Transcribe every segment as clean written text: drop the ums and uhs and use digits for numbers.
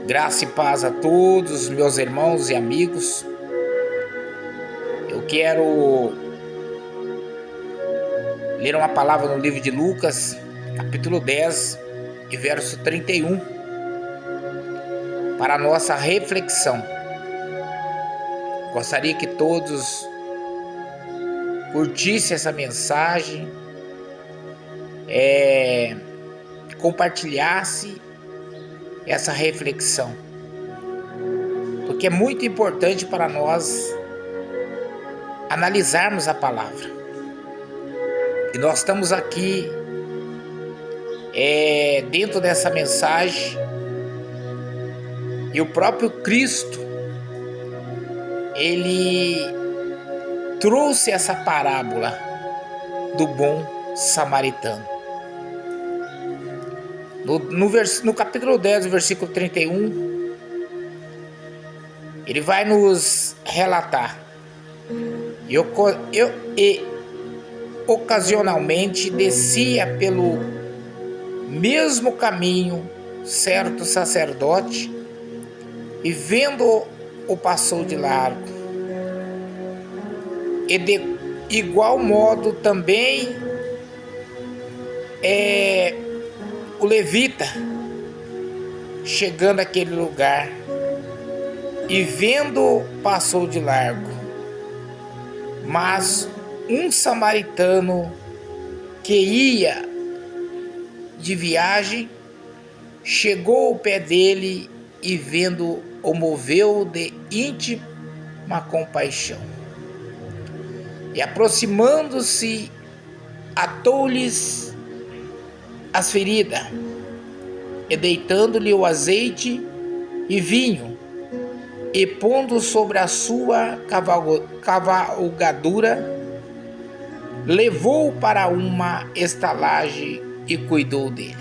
Graça e paz a todos, meus irmãos e amigos. Eu quero ler uma palavra no livro de Lucas, capítulo 10 e verso 31, para a nossa reflexão. Gostaria que todos curtissem essa mensagem, compartilhasse essa reflexão, porque é muito importante para nós analisarmos a palavra. E nós estamos aqui dentro dessa mensagem, e o próprio Cristo, ele trouxe essa parábola do bom samaritano. No capítulo 10, versículo 31, ele vai nos relatar: e ocasionalmente descia pelo mesmo caminho certo sacerdote, e vendo-o passou de largo. E de igual modo também o levita, chegando àquele lugar, e vendo passou de largo. Mas um samaritano que ia de viagem chegou ao pé dele e vendo o moveu de íntima compaixão. E aproximando-se, atou-lhes as feridas, e deitando-lhe o azeite e vinho, e pondo sobre a sua cavalgadura, levou-o para uma estalagem e cuidou dele.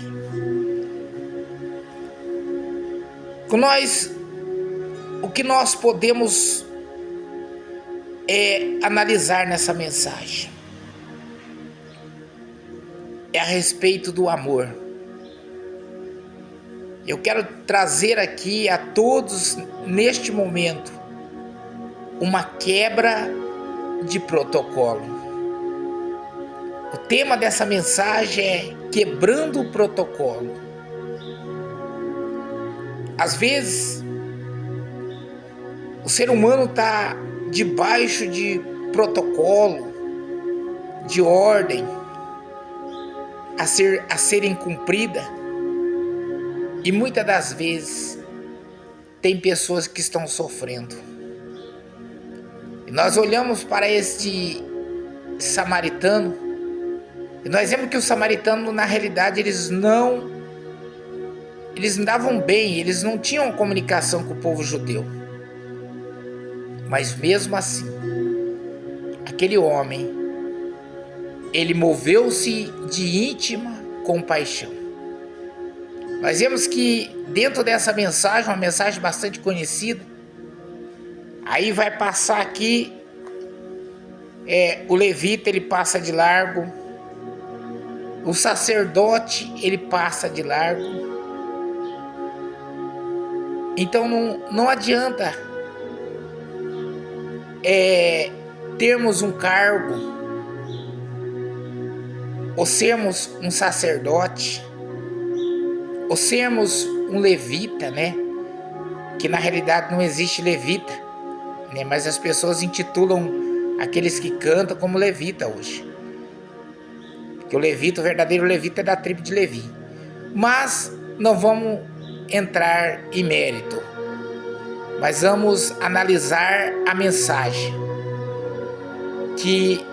O que nós podemos analisar nessa mensagem é a respeito do amor. Eu quero trazer aqui a todos, neste momento, uma quebra de protocolo. O tema dessa mensagem é quebrando o protocolo. Às vezes, o ser humano está debaixo de protocolo, de ordem a serem cumprida, e muitas das vezes tem pessoas que estão sofrendo. E nós olhamos para este samaritano, e nós vemos que os samaritanos, na realidade, eles não davam bem, eles não tinham comunicação com o povo judeu. Mas mesmo assim, aquele homem, ele moveu-se de íntima compaixão. Nós vemos que dentro dessa mensagem, uma mensagem bastante conhecida, aí vai passar aqui, o levita, ele passa de largo, o sacerdote, ele passa de largo. Então não adianta termos um cargo, ou sermos um sacerdote, ou sermos um levita, né? Que na realidade não existe levita, né? Mas as pessoas intitulam aqueles que cantam como levita hoje. Porque o levita, o verdadeiro levita, é da tribo de Levi. Mas não vamos entrar em mérito, mas vamos analisar a mensagem. Que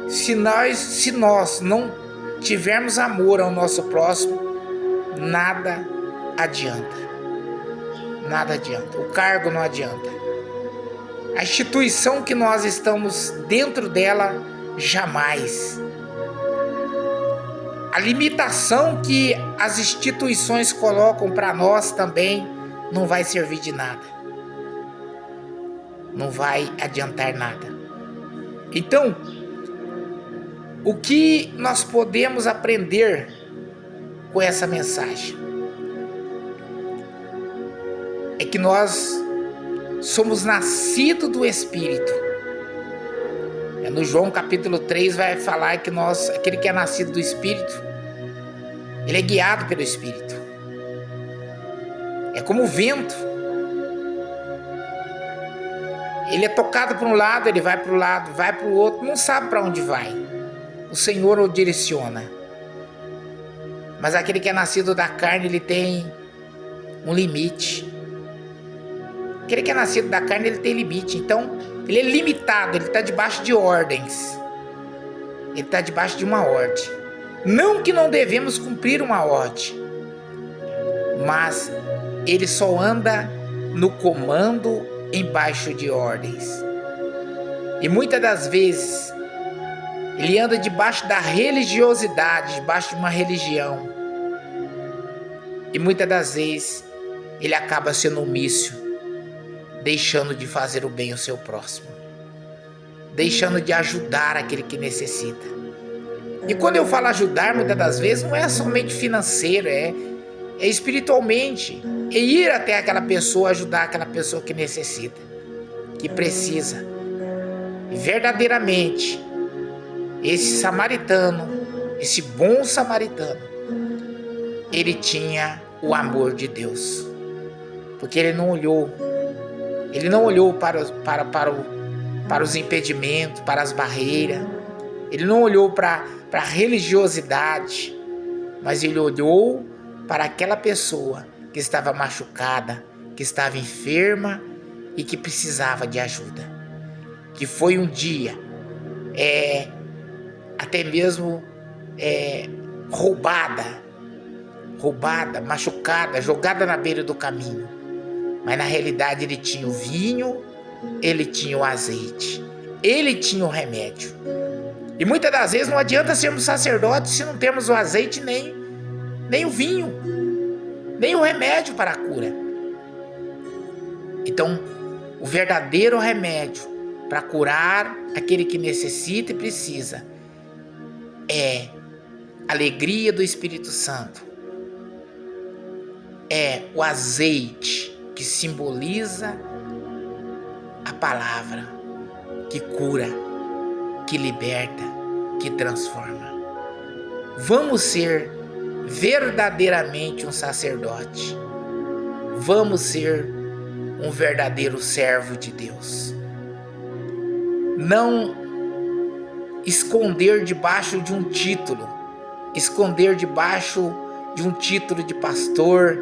se nós não tivermos amor ao nosso próximo, nada adianta. Nada adianta. O cargo não adianta. A instituição que nós estamos dentro dela, jamais. A limitação que as instituições colocam para nós também não vai servir de nada. Não vai adiantar nada. Então, o que nós podemos aprender com essa mensagem? é que nós somos nascidos do Espírito. No João capítulo 3 vai falar que aquele que é nascido do Espírito, ele é guiado pelo Espírito. É como o vento. Ele é tocado para um lado, ele vai para o lado, vai para o outro, não sabe para onde vai. O Senhor o direciona. Mas aquele que é nascido da carne, ele tem um limite. Aquele que é nascido da carne, ele tem limite. Então, ele é limitado, ele está debaixo de ordens. Ele está debaixo de uma ordem. Não que não devemos cumprir uma ordem, mas ele só anda no comando embaixo de ordens. E muitas das vezes, ele anda debaixo da religiosidade, debaixo de uma religião. E muitas das vezes, ele acaba sendo omisso, deixando de fazer o bem ao seu próximo, deixando de ajudar aquele que necessita. E quando eu falo ajudar, muitas das vezes, não é somente financeiro, é espiritualmente. É ir até aquela pessoa, ajudar aquela pessoa que necessita, que precisa. E verdadeiramente, esse samaritano, esse bom samaritano, ele tinha o amor de Deus. Porque ele não olhou para os impedimentos, para as barreiras. Ele não olhou para a religiosidade, mas ele olhou para aquela pessoa que estava machucada, que estava enferma e que precisava de ajuda. Que foi um dia até mesmo roubada, machucada, jogada na beira do caminho. Mas na realidade ele tinha o vinho, ele tinha o azeite, ele tinha o remédio. E muitas das vezes não adianta sermos sacerdotes se não temos o azeite nem o vinho, nem o remédio para a cura. Então, o verdadeiro remédio para curar aquele que necessita e precisa é a alegria do Espírito Santo. É o azeite que simboliza a palavra, que cura, que liberta, que transforma. Vamos ser verdadeiramente um sacerdote. Vamos ser um verdadeiro servo de Deus. Não esconder debaixo de um título, esconder debaixo de um título de pastor,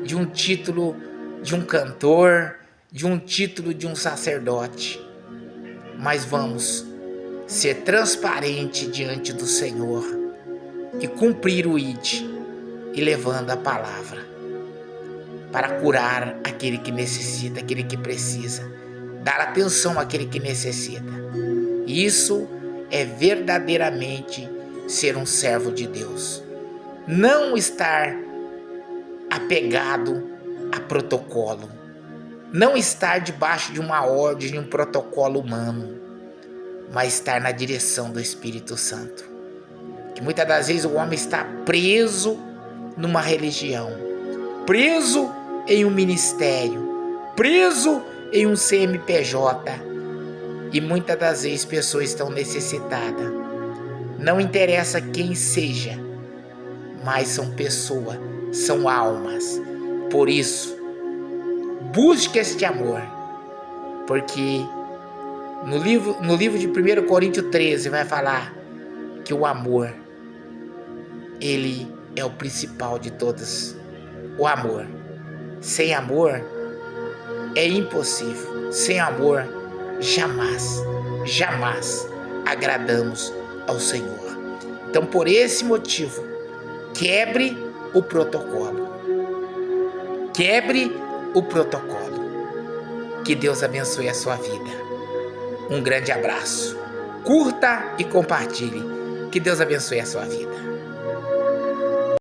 de um título de um cantor, de um título de um sacerdote. Mas vamos ser transparente diante do Senhor e cumprir o ID e levando a palavra para curar aquele que necessita, aquele que precisa, dar atenção àquele que necessita. Isso é verdadeiramente ser um servo de Deus. Não estar apegado a protocolo, não estar debaixo de uma ordem, de um protocolo humano, mas estar na direção do Espírito Santo. Que muitas das vezes o homem está preso numa religião, preso em um ministério, preso em um CNPJ, e muitas das vezes pessoas estão necessitadas. Não interessa quem seja, mas são pessoas, são almas. Por isso, busque este amor, porque no livro de 1 Coríntios 13 vai falar que o amor, ele é o principal de todas. O amor. Sem amor é impossível. Sem amor, jamais agradamos ao Senhor. Então, por esse motivo, quebre o protocolo. Quebre o protocolo. Que Deus abençoe a sua vida. Um grande abraço. Curta e compartilhe. Que Deus abençoe a sua vida.